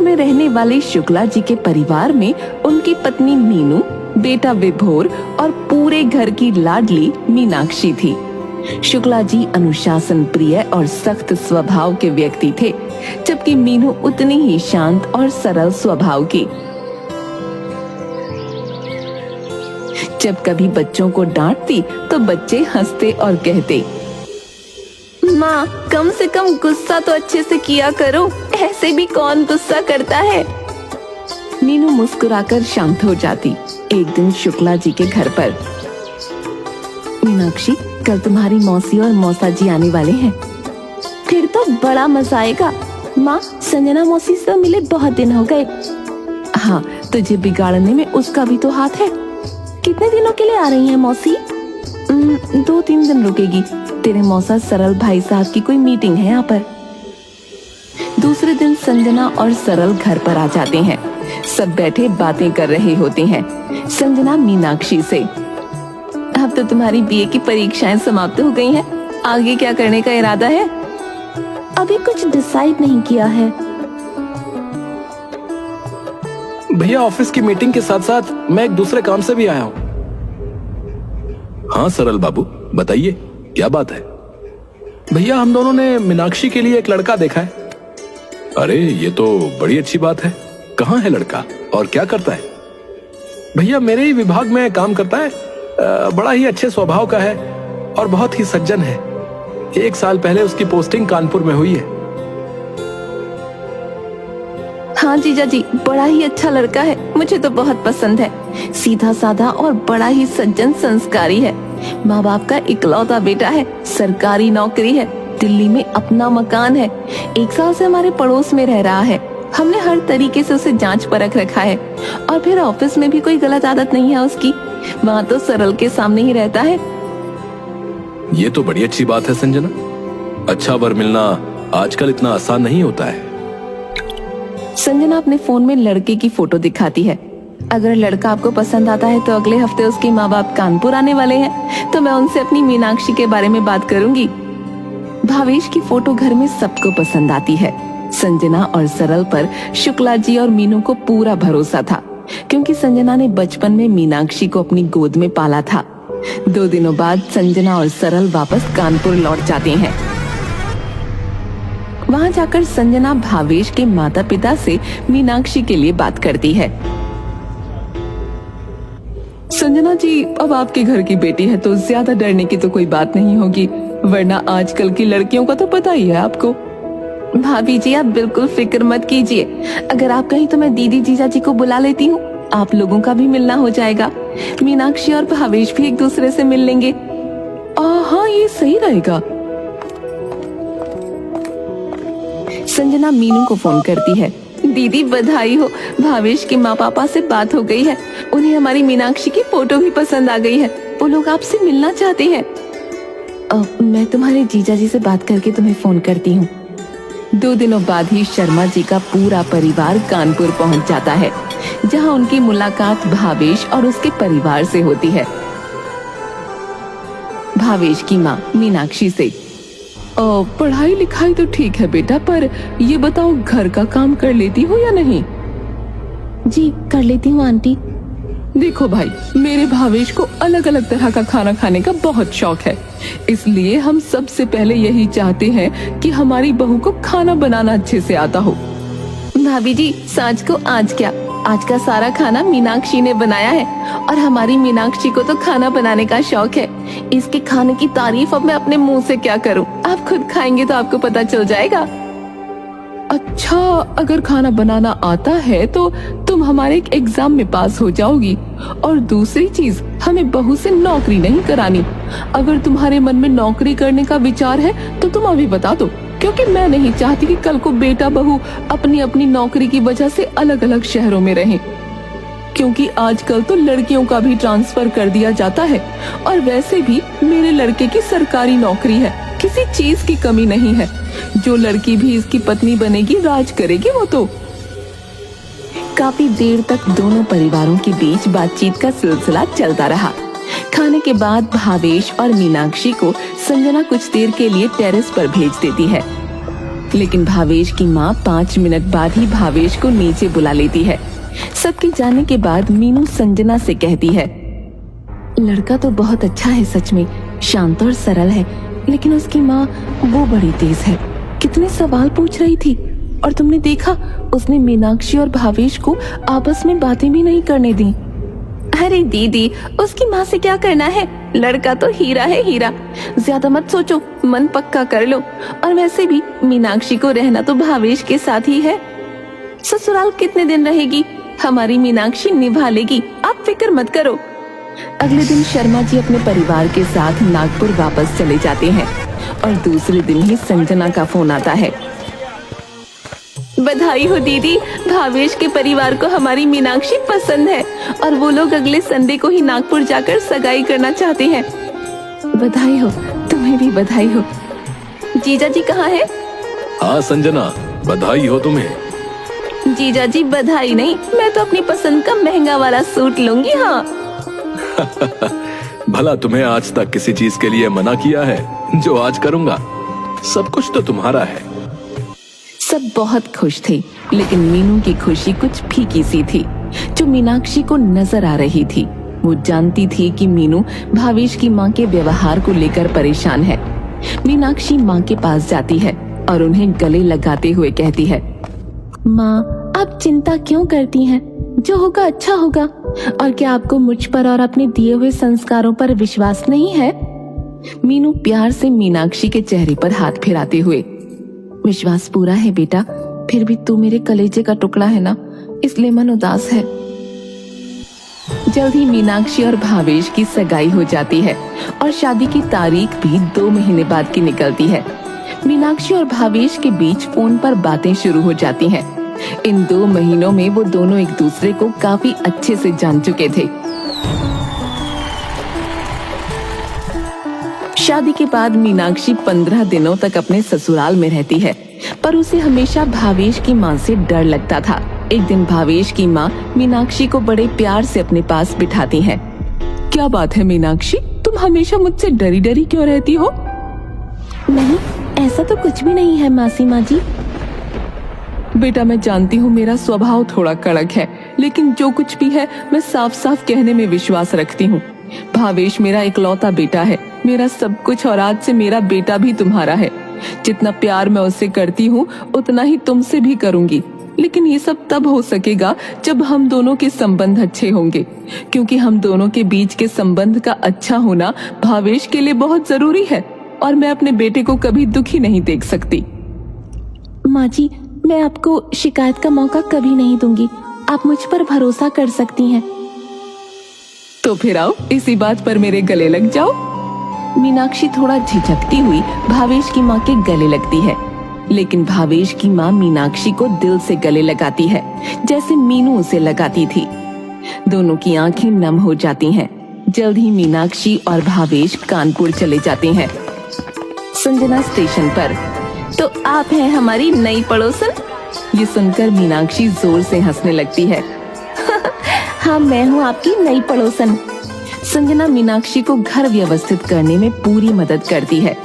में रहने वाले शुक्ला जी के परिवार में उनकी पत्नी मीनू, बेटा विभोर और पूरे घर की लाडली मीनाक्षी थी। शुक्ला जी अनुशासन प्रिय और सख्त स्वभाव के व्यक्ति थे, जबकि मीनू उतनी ही शांत और सरल स्वभाव की। जब कभी बच्चों को डांटती तो बच्चे हंसते और कहते, माँ कम से कम गुस्सा तो अच्छे से किया करो, ऐसे भी कौन गुस्सा करता है। मीनू मुस्कुराकर शांत हो जाती। एक दिन शुक्ला जी के घर पर, मीनाक्षी कल तुम्हारी मौसी और मौसा जी आने वाले हैं, फिर तो बड़ा मजा आएगा। माँ संजना मौसी से मिले बहुत दिन हो गए। हाँ, तुझे बिगाड़ने में उसका भी तो हाथ है। कितने दिनों के लिए आ रही है मौसी? 2-3 दिन रुकेगी। तेरे मौसा सरल भाई साहब की कोई मीटिंग है यहाँ पर। दूसरे दिन संजना और सरल घर पर आ जाते हैं। सब बैठे बातें कर रहे होते हैं। संजना मीनाक्षी से, अब तो तुम्हारी बीए की परीक्षाएं समाप्त हो गई हैं, आगे क्या करने का इरादा है? अभी कुछ डिसाइड नहीं किया है। भैया ऑफिस की मीटिंग के साथ साथ मैं एक दूसरे काम से भी आया हूँ। हाँ सरल बाबू बताइए क्या बात है? भैया हम दोनों ने मीनाक्षी के लिए एक लड़का देखा है। अरे ये तो बड़ी अच्छी बात है। कहाँ है लड़का और क्या करता है? भैया मेरे ही विभाग में काम करता है। बड़ा ही अच्छे स्वभाव का है और बहुत ही सज्जन है। 1 साल पहले उसकी पोस्टिंग कानपुर में हुई है। हाँ जीजा जी, बड़ा ही अच्छा लड़का है, मुझे तो बहुत पसंद है। सीधा साधा और बड़ा ही सज्जन संस्कारी है। माँ बाप का इकलौता बेटा है, सरकारी नौकरी है, दिल्ली में अपना मकान है, 1 साल से हमारे पड़ोस में रह रहा है। हमने हर तरीके से उसे जांच परख रखा है और फिर ऑफिस में भी कोई गलत आदत नहीं है उसकी। वहाँ तो सरल के सामने ही रहता है। ये तो बड़ी अच्छी बात है संजना। अच्छा वर मिलना आजकल इतना आसान नहीं होता है। संजना अपने फोन में लड़के की फोटो दिखाती है। अगर लड़का आपको पसंद आता है तो अगले हफ्ते उसके माँ बाप कानपुर आने वाले हैं, तो मैं उनसे अपनी मीनाक्षी के बारे में बात करूंगी। भावेश की फोटो घर में सबको पसंद आती है। संजना और सरल पर शुक्ला जी और मीनू को पूरा भरोसा था, क्योंकि संजना ने बचपन में मीनाक्षी को अपनी गोद में पाला था। 2 दिनों बाद संजना और सरल वापस कानपुर लौट जाते हैं। वहां जाकर संजना भावेश के माता पिता से मीनाक्षी के लिए बात करती है। संजना जी, अब आपके घर की बेटी है तो ज्यादा डरने की तो कोई बात नहीं होगी, वरना आजकल की लड़कियों का तो पता ही है आपको। भाभी जी आप बिल्कुल फिक्र मत कीजिए, अगर आप कहीं तो मैं दीदी जीजा जी को बुला लेती हूँ, आप लोगों का भी मिलना हो जाएगा। मीनाक्षी और भावेश भी एक दूसरे से मिल लेंगे। हाँ ये सही रहेगा। संजना मीनू को फोन करती है। दीदी बधाई हो, भावेश के माँ पापा से बात हो गई है, उन्हें हमारी मीनाक्षी की फोटो भी पसंद आ गई है, वो लोग आपसे मिलना चाहते हैं। मैं तुम्हारे जीजा जी से बात करके तुम्हें फोन करती हूँ। 2 दिनों बाद ही शर्मा जी का पूरा परिवार कानपुर पहुँच जाता है, जहाँ उनकी मुलाकात भावेश और उसके परिवार से होती है। भावेश की माँ मीनाक्षी से, पढ़ाई लिखाई तो ठीक है बेटा, पर ये बताओ घर का काम कर लेती हो या नहीं? जी कर लेती हूँ आंटी। देखो भाई, मेरे भावेश को अलग अलग तरह का खाना खाने का बहुत शौक है, इसलिए हम सबसे पहले यही चाहते हैं कि हमारी बहू को खाना बनाना अच्छे से आता हो। भाभी जी सांच को आज क्या, आज का सारा खाना मीनाक्षी ने बनाया है और हमारी मीनाक्षी को तो खाना बनाने का शौक है। इसके खाने की तारीफ अब मैं अपने मुंह से क्या करूं, आप खुद खाएंगे तो आपको पता चल जाएगा। अच्छा, अगर खाना बनाना आता है तो तुम हमारे एक एग्जाम में पास हो जाओगी, और दूसरी चीज, हमें बहू से नौकरी नहीं करानी। अगर तुम्हारे मन में नौकरी करने का विचार है तो तुम अभी बता दो, क्योंकि मैं नहीं चाहती कि कल को बेटा बहू अपनी अपनी नौकरी की वजह से अलग अलग शहरों में रहें, क्योंकि आजकल तो लड़कियों का भी ट्रांसफर कर दिया जाता है, और वैसे भी मेरे लड़के की सरकारी नौकरी है, किसी चीज की कमी नहीं है। जो लड़की भी इसकी पत्नी बनेगी राज करेगी वो तो। काफी देर तक दोनों परिवारों के बीच बातचीत का सिलसिला चलता रहा। खाने के बाद भावेश और मीनाक्षी को संजना कुछ देर के लिए टेरेस पर भेज देती है। लेकिन भावेश की माँ 5 मिनट बाद ही भावेश को नीचे बुला लेती है। सबके जाने के बाद मीनू संजना से कहती है, लड़का तो बहुत अच्छा है, सच में शांत और सरल है, लेकिन उसकी माँ वो बड़ी तेज है। कितने सवाल पूछ रही थी, और तुमने देखा उसने मीनाक्षी और भावेश को आपस में बातें भी नहीं करने दी। अरे दीदी, उसकी माँ से क्या करना है, लड़का तो हीरा है हीरा। ज्यादा मत सोचो, मन पक्का कर लो। और वैसे भी मीनाक्षी को रहना तो भावेश के साथ ही है। ससुराल कितने दिन रहेगी, हमारी मीनाक्षी निभा लेगी, आप फिक्र मत करो। अगले दिन शर्मा जी अपने परिवार के साथ नागपुर वापस चले जाते हैं और दूसरे दिन ही संजना का फोन आता है। बधाई हो दीदी, भावेश के परिवार को हमारी मीनाक्षी पसंद है और वो लोग अगले संडे को ही नागपुर जाकर सगाई करना चाहते हैं। बधाई हो, तुम्हें भी बधाई हो। जीजा जी कहाँ है? हाँ संजना, बधाई हो तुम्हें। जीजा जी बधाई नहीं, मैं तो अपनी पसंद का महंगा वाला सूट लूंगी। हाँ भला तुम्हें आज तक किसी चीज के लिए मना किया है जो आज करूंगा? सब कुछ तो तुम्हारा है। सब बहुत खुश थे, लेकिन मीनू की खुशी कुछ फीकी सी थी जो मीनाक्षी को नजर आ रही थी। वो जानती थी कि मीनू भावेश की माँ के व्यवहार को लेकर परेशान है। मीनाक्षी माँ के पास जाती है और उन्हें गले लगाते हुए कहती है, माँ आप चिंता क्यों करती हैं? जो होगा अच्छा होगा। और क्या आपको मुझ पर और अपने दिए हुए संस्कारों पर विश्वास नहीं है? मीनू प्यार से मीनाक्षी के चेहरे पर हाथ फिराते हुए, विश्वास पूरा है बेटा, फिर भी तू मेरे कलेजे का टुकड़ा है ना, इसलिए मन उदास है। जल्द ही मीनाक्षी और भावेश की सगाई हो जाती है और शादी की तारीख भी 2 महीने बाद की निकलती है। मीनाक्षी और भावेश के बीच फोन पर बातें शुरू हो जाती हैं। इन 2 महीनों में वो दोनों एक दूसरे को काफी अच्छे से जान चुके थे। शादी के बाद मीनाक्षी 15 दिनों तक अपने ससुराल में रहती है, पर उसे हमेशा भावेश की माँ से डर लगता था। एक दिन भावेश की माँ मीनाक्षी को बड़े प्यार से अपने पास बिठाती हैं। क्या बात है मीनाक्षी, तुम हमेशा मुझसे डरी डरी क्यों रहती हो? नहीं, ऐसा तो कुछ भी नहीं है मासी माँ जी। बेटा मैं जानती हूँ मेरा स्वभाव थोड़ा कड़क है, लेकिन जो कुछ भी है मैं साफ साफ कहने में विश्वास रखती हूँ। भावेश मेरा इकलौता बेटा है, मेरा सब कुछ, और आज से मेरा बेटा भी तुम्हारा है। जितना प्यार मैं उससे करती हूँ उतना ही तुमसे भी करूंगी, लेकिन ये सब तब हो सकेगा जब हम दोनों के संबंध अच्छे होंगे, क्योंकि हम दोनों के बीच के संबंध का अच्छा होना भावेश के लिए बहुत जरूरी है, और मैं अपने बेटे को कभी दुखी नहीं देख सकती। माँ जी, मैं आपको शिकायत का मौका कभी नहीं दूंगी, आप मुझ पर भरोसा कर सकती हैं। तो फिर आओ, इसी बात पर मेरे गले लग जाओ। मीनाक्षी थोड़ा झिझकती हुई भावेश की माँ के गले लगती है, लेकिन भावेश की माँ मीनाक्षी को दिल से गले लगाती है, जैसे मीनू उसे लगाती थी। दोनों की आंखें नम हो जाती हैं। जल्द ही मीनाक्षी और भावेश कानपुर चले जाते हैं। संजना स्टेशन पर, तो आप हैं हमारी नई पड़ोसन? ये सुनकर मीनाक्षी जोर से हंसने लगती है। हाँ, मैं हूँ आपकी नई पड़ोसन। संजना मीनाक्षी को घर व्यवस्थित करने में पूरी मदद करती है।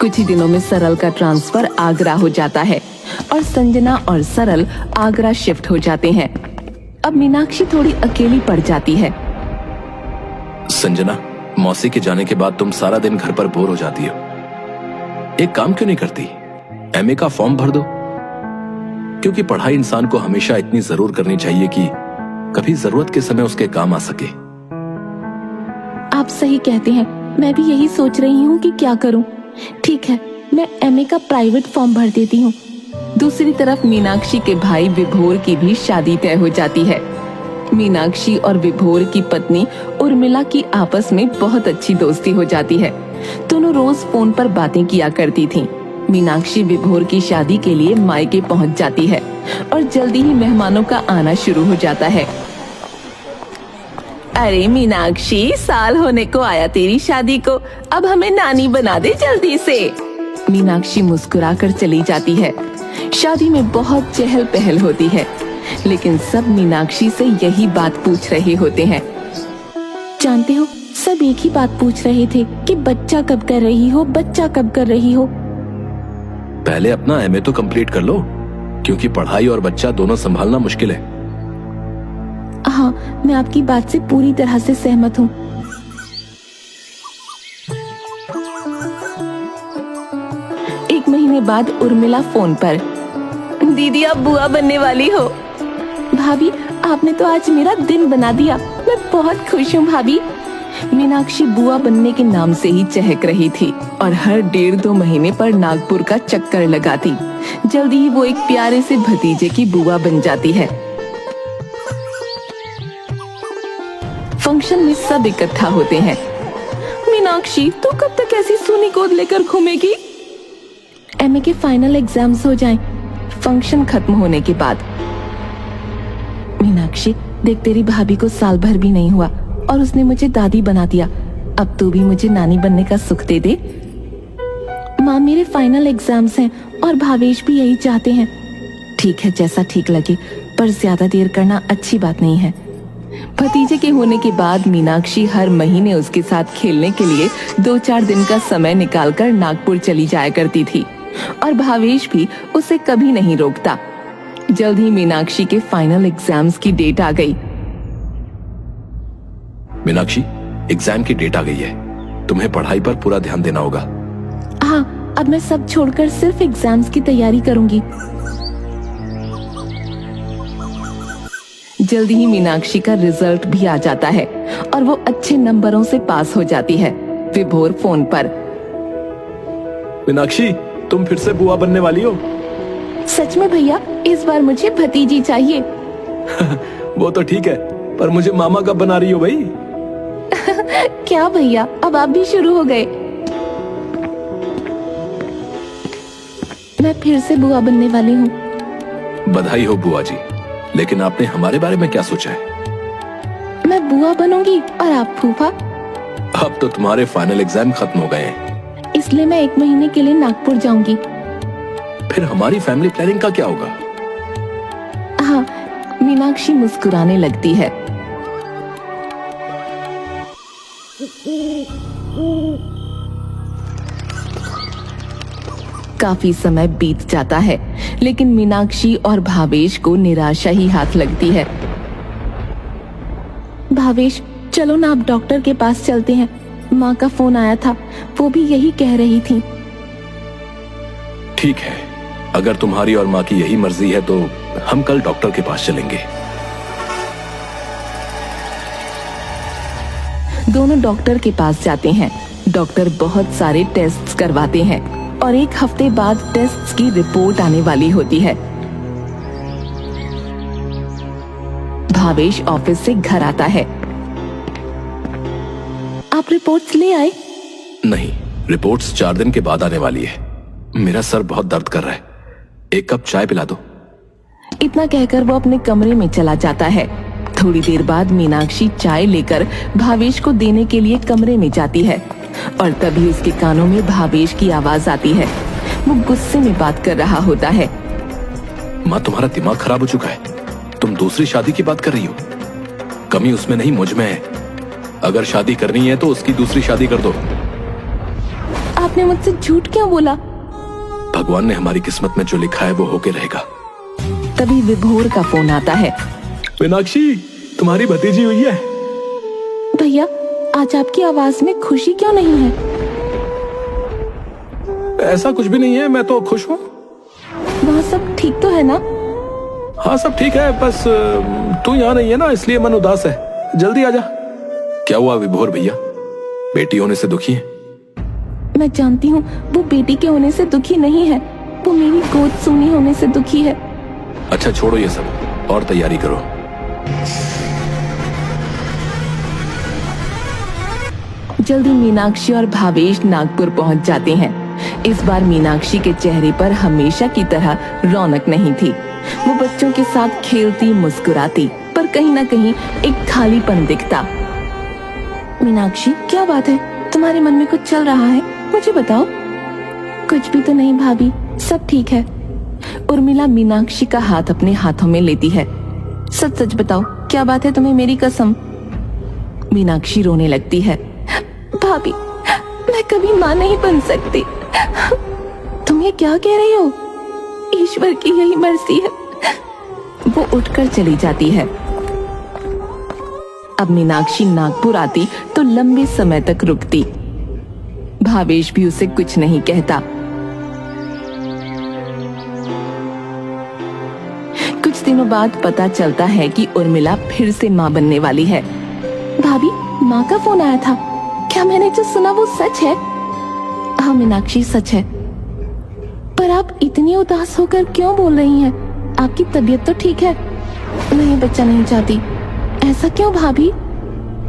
कुछ ही दिनों में सरल का ट्रांसफर आगरा हो जाता है और संजना और सरल आगरा शिफ्ट हो जाते हैं। अब मीनाक्षी थोड़ी अकेली पड़ जाती है। संजना, मौसी के जाने के बाद तुम सारा दिन घर पर बोर हो जाती हो। एक काम क्यों नहीं करती, एमए का फॉर्म भर दो, क्योंकि पढ़ाई इंसान को हमेशा इतनी जरूर करनी चाहिए कि कभी जरूरत के समय उसके काम आ सके। आप सही कहते हैं, मैं भी यही सोच रही हूँ कि क्या करूँ। ठीक है, मैं एमए का प्राइवेट फॉर्म भर देती हूँ। दूसरी तरफ मीनाक्षी के भाई विभोर की भी शादी तय हो जाती है। मीनाक्षी और विभोर की पत्नी उर्मिला की आपस में बहुत अच्छी दोस्ती हो जाती है। दोनों रोज फोन पर बातें किया करती थीं। मीनाक्षी विभोर की शादी के लिए मायके पहुंच जाती है और जल्दी ही मेहमानों का आना शुरू हो जाता है। अरे मीनाक्षी, साल होने को आया तेरी शादी को, अब हमें नानी बना दे जल्दी से। मीनाक्षी मुस्कुराकर चली जाती है। शादी में बहुत चहल पहल होती है, लेकिन सब मीनाक्षी से यही बात पूछ रहे होते हैं। जानते हो, सब एक ही बात पूछ रहे थे कि बच्चा कब कर रही हो, बच्चा कब कर रही हो। पहले अपना एमए तो कंप्लीट कर लो, क्योंकि पढ़ाई और बच्चा दोनों संभालना मुश्किल है। हाँ, मैं आपकी बात से पूरी तरह से सहमत हूँ। एक महीने बाद उर्मिला फोन पर, दीदी आप बुआ बनने वाली हो। भाभी आपने तो आज मेरा दिन बना दिया, मैं बहुत खुश हूँ भाभी। मीनाक्षी बुआ बनने के नाम से ही चहक रही थी और हर 1.5-2 महीने पर नागपुर का चक्कर लगाती। जल्दी ही वो एक प्यारे से भतीजे की बुआ बन जाती है। फंक्शन में सब इकट्ठा होते हैं। मीनाक्षी तू कब तक ऐसी सूनी गोद लेकर घूमेगी? एमए के फाइनल एग्जाम्स हो जाएं, फंक्शन खत्म होने के बाद। मीनाक्षी देख, तेरी भाभी को साल भर भी नहीं हुआ और उसने मुझे दादी बना दिया। अब तू भी मुझे नानी बनने का सुख दे दे। माँ मेरे फाइनल एग्जाम्स हैं और भावेश भी यही चाहते हैं। ठीक है, जैसा ठीक लगे, पर ज्यादा देर करना अच्छी बात नहीं है। भतीजे के होने के बाद मीनाक्षी हर महीने उसके साथ खेलने के लिए 2-4 दिन का समय निकालकर नागपुर चली जाया करती थी और भावेश भी उसे कभी नहीं रोकता। जल्द ही मीनाक्षी के फाइनल एग्जाम्स की डेट आ गई। मीनाक्षी, एग्जाम की डेट आ गई है, तुम्हें पढ़ाई पर पूरा ध्यान देना होगा। हाँ, अब मैं सब छोड़कर सिर्फ एग्जाम्स की तैयारी करूंगी। जल्दी ही मीनाक्षी का रिजल्ट भी आ जाता है और वो अच्छे नंबरों से पास हो जाती है। विभोर फोन पर, मीनाक्षी तुम फिर से बुआ बनने वाली हो? सच में भैया, इस बार मुझे भतीजी चाहिए। वो तो ठीक है, पर मुझे मामा कब बना रही हो भाई? क्या भैया, अब आप भी शुरू हो गए। मैं फिर से बुआ बनने वाली हूँ। बधाई हो बुआ जी, लेकिन आपने हमारे बारे में क्या सोचा है? मैं बुआ बनूंगी और आप फूफा। अब तो तुम्हारे फाइनल एग्जाम खत्म हो गए हैं, इसलिए मैं 1 महीने के लिए नागपुर जाऊंगी। फिर हमारी फैमिली प्लानिंग का क्या होगा? हाँ, मीनाक्षी मुस्कुराने लगती है। काफी समय बीत जाता है, लेकिन मीनाक्षी और भावेश को निराशा ही हाथ लगती है। भावेश चलो ना, आप डॉक्टर के पास चलते हैं। माँ का फोन आया था, वो भी यही कह रही थी। ठीक है, अगर तुम्हारी और माँ की यही मर्जी है तो हम कल डॉक्टर के पास चलेंगे। दोनों डॉक्टर के पास जाते हैं। डॉक्टर बहुत सारे टेस्ट्स करवाते हैं और 1 हफ्ते बाद टेस्ट्स की रिपोर्ट आने वाली होती है। भावेश ऑफिस से घर आता है। आप रिपोर्ट्स ले आए? नहीं, रिपोर्ट्स 4 दिन के बाद आने वाली है। मेरा सर बहुत दर्द कर रहा है, 1 कप चाय पिला दो। इतना कहकर वो अपने कमरे में चला जाता है। थोड़ी देर बाद मीनाक्षी चाय लेकर भावेश को देने के लिए कमरे में जाती है और तभी उसके कानों में भावेश की आवाज आती है। वो गुस्से में बात कर रहा होता है। माँ, तुम्हारा दिमाग खराब हो चुका है, तुम दूसरी शादी की बात कर रही हो। कमी उसमें नहीं, मुझ में है। अगर शादी करनी है तो उसकी दूसरी शादी कर दो। आपने मुझसे झूठ क्यों बोला? भगवान ने हमारी किस्मत में जो लिखा है वो होके रहेगा। तभी विभोर का फोन आता है। मीनाक्षी, तुम्हारी भतीजी हुई है। भैया, आज आपकी आवाज में खुशी क्यों नहीं है? ऐसा कुछ भी नहीं है, मैं तो खुश हूँ। वहाँ सब ठीक तो है ना? हाँ, सब ठीक है, बस तू यहाँ नहीं है ना, इसलिए मन उदास है। जल्दी आजा। क्या हुआ विभोर भैया, बेटी होने से दुखी है? मैं जानती हूँ, वो बेटी के होने से दुखी नहीं है, वो मेरी गोद सूनी होने से दुखी है। अच्छा छोड़ो ये सब और तैयारी करो। जल्दी मीनाक्षी और भावेश नागपुर पहुंच जाते हैं। इस बार मीनाक्षी के चेहरे पर हमेशा की तरह रौनक नहीं थी। वो बच्चों के साथ खेलती मुस्कुराती, पर कहीं ना कहीं एक खालीपन दिखता। मीनाक्षी, क्या बात है? तुम्हारे मन में कुछ चल रहा है? मुझे बताओ। कुछ भी तो नहीं भाभी, सब ठीक है। उर्मिला मीनाक्षी का हाथ अपने हाथों में लेती है। सच सच बताओ, क्या बात है तुम्हें, मेरी कसम। मीनाक्षी रोने लगती है। भाभी, मैं कभी माँ नहीं बन सकती। तुम तुम ये क्या कह रही हो? ईश्वर की यही मर्जी है। वो उठकर चली जाती है। अब मीनाक्षी नागपुर आती तो लंबे समय तक रुकती। भावेश भी उसे कुछ नहीं कहता। कुछ दिनों बाद पता चलता है कि उर्मिला फिर से मां बनने वाली है। भाभी, मां का फोन आया था। क्या मैंने जो सुना वो सच है? हाँ मीनाक्षी, सच है। पर आप इतनी उदास होकर क्यों बोल रही हैं? आपकी तबीयत तो ठीक है? नहीं, बच्चा नहीं चाहती। ऐसा क्यों भाभी?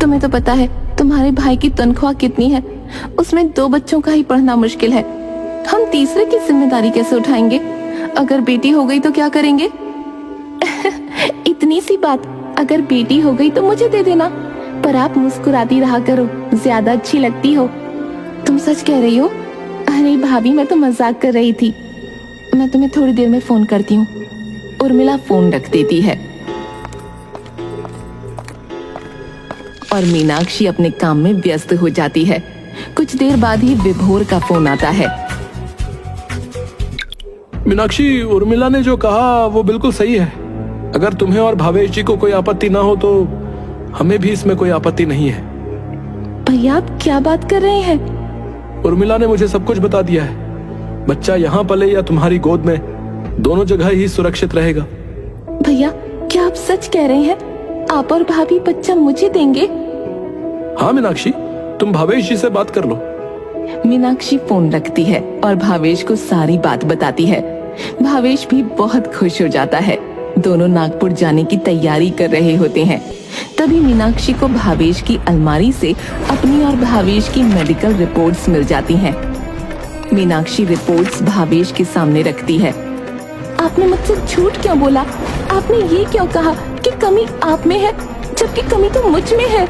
तुम्हें तो पता है तुम्हारे भाई की तनख्वाह कितनी है। उसमें 2 बच्चों का ही पढ़ना मुश्किल है। हम तीसरे की जिम्मेदारी कैसे उठाएंगे? अगर बेटी हो गई तो क्या करेंगे? इतनी सी बात, अगर बेटी हो गई तो मुझे दे देना। पर आप मुस्कुराती रहा करो, ज्यादा अच्छी लगती हो। तुम सच कह रही हो? अरे भाभी, मैं तो मजाक कर रही थी। मैं तुम्हें थोड़ी देर में फोन करती हूँ। उर्मिला फोन रख देती है और मीनाक्षी अपने काम में व्यस्त हो जाती है। कुछ देर बाद ही विभोर का फोन आता है। मीनाक्षी, उर्मिला ने जो कहा वो बिल्कुल सही है। अगर तुम्हें और भावेश जी को कोई आपत्ति ना हो तो हमें भी इसमें कोई आपत्ति नहीं है। भैया, आप क्या बात कर रहे हैं? उर्मिला ने मुझे सब कुछ बता दिया है। बच्चा यहाँ पले या तुम्हारी गोद में, दोनों जगह ही सुरक्षित रहेगा। भैया, क्या आप सच कह रहे हैं? आप और भाभी बच्चा मुझे देंगे? हाँ मीनाक्षी, तुम भावेश जी से बात कर लो। मीनाक्षी फोन रखती है और भावेश को सारी बात बताती है। भावेश भी बहुत खुश हो जाता है। दोनों नागपुर जाने की तैयारी कर रहे होते हैं। तभी मीनाक्षी को भावेश की अलमारी से अपनी और भावेश की मेडिकल रिपोर्ट्स मिल जाती हैं। मीनाक्षी रिपोर्ट्स भावेश के सामने रखती है। आपने मुझसे झूठ क्यों बोला? आपने ये क्यों कहा कि कमी आप में है, जबकि कमी तो मुझ में है?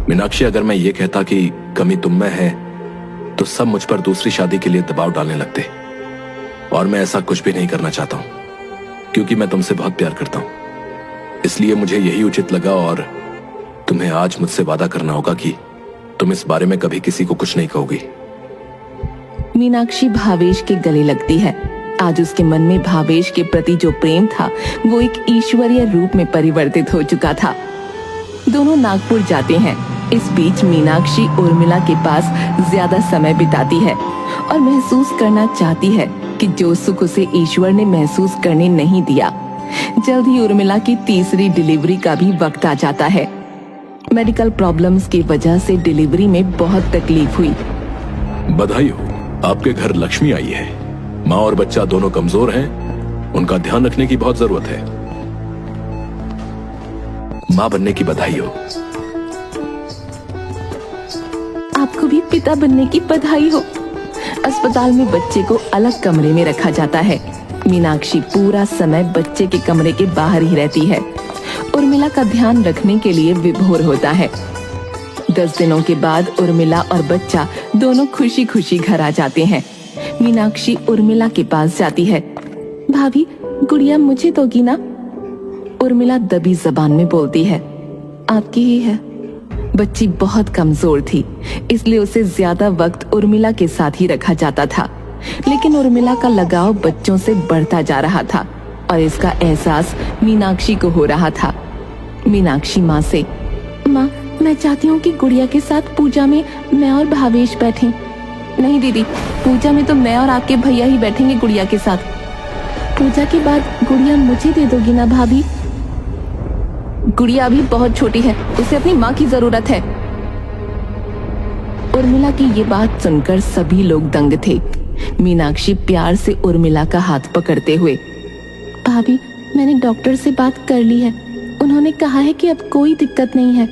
मीनाक्षी, अगर मैं ये कहता कि कमी तुम में है तो सब मुझ पर दूसरी शादी के लिए दबाव डालने लगते, और मैं ऐसा कुछ भी नहीं करना चाहता हूं, क्योंकि मैं तुमसे बहुत प्यार करता हूं। इसलिए मुझे यही उचित लगा और तुम्हें आज मुझसे वादा करना होगा कि तुम इस बारे में कभी किसी को कुछ नहीं कहोगी। मीनाक्षी भावेश के गले लगती है। आज उसके मन में भावेश के प्रति जो प्रेम था वो एक ईश्वरीय रूप में परिवर्तित हो चुका था। दोनों नागपुर जाते हैं। इस बीच मीनाक्षी उर्मिला के पास ज्यादा समय बिताती है और महसूस करना चाहती है कि जो सुख उसे ईश्वर ने महसूस करने नहीं दिया। जल्द ही उर्मिला की तीसरी डिलीवरी का भी वक्त आ जाता है। मेडिकल प्रॉब्लम्स की वजह से डिलीवरी में बहुत तकलीफ हुई। बधाई हो, आपके घर लक्ष्मी आई है। माँ और बच्चा दोनों कमजोर हैं, उनका ध्यान रखने की बहुत जरूरत है। माँ बनने की बधाई हो। आपको भी पिता बनने की बधाई हो। अस्पताल में बच्चे को अलग कमरे में रखा जाता है। मीनाक्षी पूरा समय बच्चे के कमरे के बाहर ही रहती है। उर्मिला का ध्यान रखने के लिए विभोर होता है। 10 दिनों के बाद उर्मिला और बच्चा दोनों खुशी खुशी घर आ जाते हैं। मीनाक्षी उर्मिला के पास जाती है। भाभी, गुड़िया मुझे दोगी ना? उर्मिला दबी जबान में बोलती है, आपकी ही है। बच्ची बहुत कमजोर थी, इसलिए उसे ज्यादा वक्त उर्मिला के साथ ही रखा जाता था। लेकिन उर्मिला का लगाव बच्चों से बढ़ता जा रहा था और इसका एहसास मीनाक्षी को हो रहा था। मीनाक्षी माँ से, माँ, मैं चाहती हूँ कि गुड़िया के साथ पूजा में मैं और भावेश बैठें। नहीं दीदी, पूजा में तो मैं और आपके भैया ही बैठेंगे गुड़िया के साथ। पूजा के बाद गुड़िया मुझे दे दोगी ना भाभी? गुड़िया अभी बहुत छोटी है, उसे अपनी माँ की जरूरत है। उर्मिला की ये बात सुनकर सभी लोग दंग थे। मीनाक्षी प्यार से उर्मिला का हाथ पकड़ते हुए, भाभी, मैंने डॉक्टर से बात कर ली है। उन्होंने कहा है कि अब कोई दिक्कत नहीं है।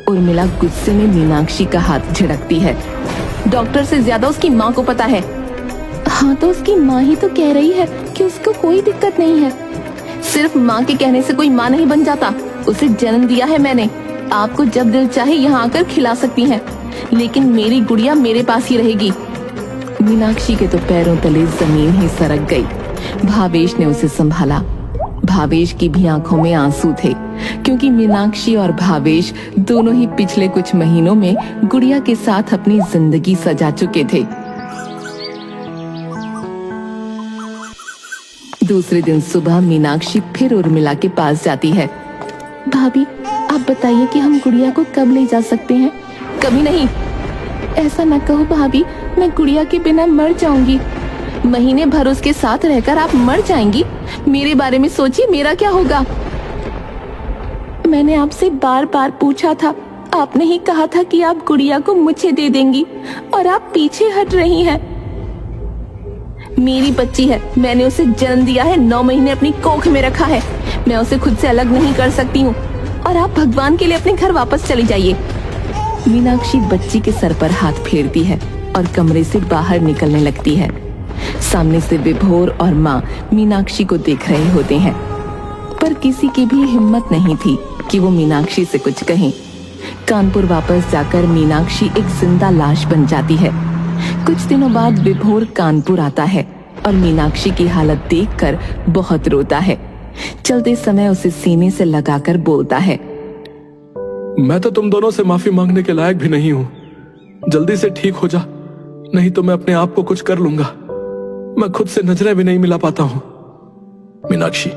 उर्मिला गुस्से में मीनाक्षी का हाथ झड़कती है। डॉक्टर से ज्यादा उसकी माँ को पता है। हाँ, तो उसकी माँ ही तो कह रही है कि उसको कोई दिक्कत नहीं है। सिर्फ माँ के कहने से कोई माँ नहीं बन जाता। उसे जन्म दिया है मैंने। आपको जब दिल चाहे यहाँ आकर खिला सकती हैं, लेकिन मेरी गुड़िया मेरे पास ही रहेगी। मीनाक्षी के तो पैरों तले जमीन ही सरक गई। भावेश ने उसे संभाला। भावेश की भी आंखों में आंसू थे, क्योंकि मीनाक्षी और भावेश दोनों ही पिछले कुछ महीनों में गुड़िया के साथ अपनी जिंदगी सजा चुके थे। दूसरे दिन सुबह मीनाक्षी फिर उर्मिला के पास जाती है। भाभी, आप बताइए कि हम गुड़िया को कब ले जा सकते हैं? कभी नहीं। ऐसा न कहो भाभी, मैं गुड़िया के बिना मर जाऊंगी। महीने भर उसके साथ रहकर आप मर जाएंगी। मेरे बारे में सोचिए, मेरा क्या होगा? मैंने आपसे बार बार पूछा था, आपने ही कहा था कि आप गुड़िया को मुझे दे देंगी, और आप पीछे हट रही हैं। मेरी बच्ची है, मैंने उसे जन्म दिया है, 9 महीने अपनी कोख में रखा है। मैं उसे खुद से अलग नहीं कर सकती हूँ, और आप भगवान के लिए अपने घर वापस चली जाइए। मीनाक्षी बच्ची के सर पर हाथ फेरती है और कमरे से बाहर निकलने लगती है। सामने से विभोर और माँ मीनाक्षी को देख रहे होते हैं, पर किसी की भी हिम्मत नहीं थी कि वो मीनाक्षी से कुछ कहें। कानपुर वापस जाकर मीनाक्षी एक जिंदा लाश बन जाती है। कुछ दिनों बाद विभोर कानपुर आता है और मीनाक्षी की हालत देखकर बहुत रोता है। चलते समय उसे सीने से लगाकर बोलता है, मैं तो तुम दोनों से माफी मांगने के लायक भी नहीं हूँ। जल्दी से ठीक हो जा, नहीं तो मैं अपने आप को कुछ कर लूंगा। मैं खुद से नजरें भी नहीं मिला पाता हूँ। मीनाक्षी,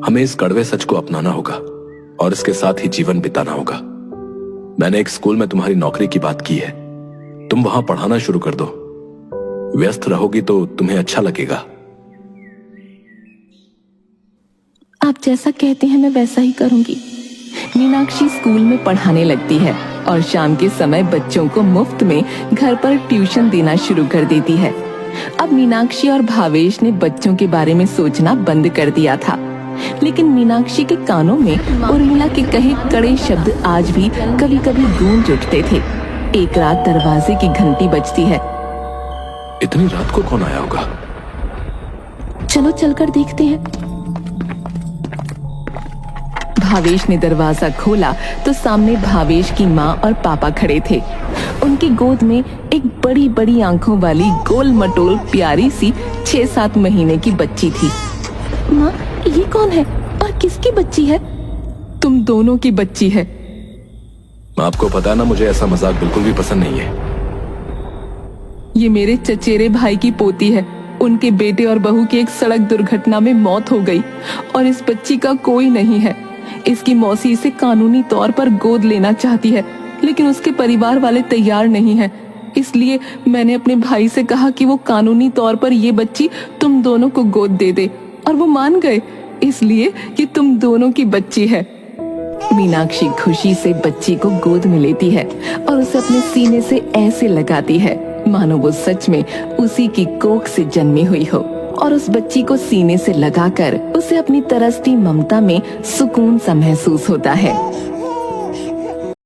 हमें इस कड़वे सच को अपनाना होगा और इसके साथ ही जीवन बिताना होगा। मैंने एक स्कूल में तुम्हारी नौकरी की बात की है, तुम वहां पढ़ाना शुरू कर दो। व्यस्त रहोगी तो तुम्हें अच्छा लगेगा। आप जैसा कहते हैं मैं वैसा ही करूंगी। मीनाक्षी स्कूल में पढ़ाने लगती है और शाम के समय बच्चों को मुफ्त में घर पर ट्यूशन देना शुरू कर देती है। अब मीनाक्षी और भावेश ने बच्चों के बारे में सोचना बंद कर दिया था, लेकिन मीनाक्षी के कानों में उर्मिला के कहे कड़े शब्द आज भी कभी कभी गूंज उठते थे। एक रात दरवाजे की घंटी बजती है। इतनी रात को कौन आया होगा? चलो चलकर देखते हैं। भावेश ने दरवाजा खोला तो सामने भावेश की माँ और पापा खड़े थे। उनकी गोद में एक बड़ी बड़ी आंखों वाली गोल मटोल प्यारी सी 6-7 महीने की बच्ची थी। माँ, ये कौन है और किसकी बच्ची है? तुम दोनों की बच्ची है। आपको पता ना, मुझे ऐसा मजाक बिल्कुल भी पसंद नहीं है। ये मेरे चचेरे भाई की पोती है। उनके बेटे और बहू की एक सड़क दुर्घटना में मौत हो गई और इस बच्ची का कोई नहीं है। इसकी मौसी इसे कानूनी तौर पर गोद लेना चाहती है, लेकिन उसके परिवार वाले तैयार नहीं हैं। इसलिए मैंने अपने भाई से कहा कि वो कानूनी तौर पर ये बच्ची तुम दोनों को गोद दे दे, और वो मान गए, इसलिए कि तुम दोनों की बच्ची है। मीनाक्षी खुशी से बच्ची को गोद में लेती है और उसे अपने सीने से ऐसे लगाती है मानो वो सच में उसी की कोख से जन्मी हुई हो, और उस बच्ची को सीने से लगाकर उसे अपनी तरसती ममता में सुकून सा महसूस होता है।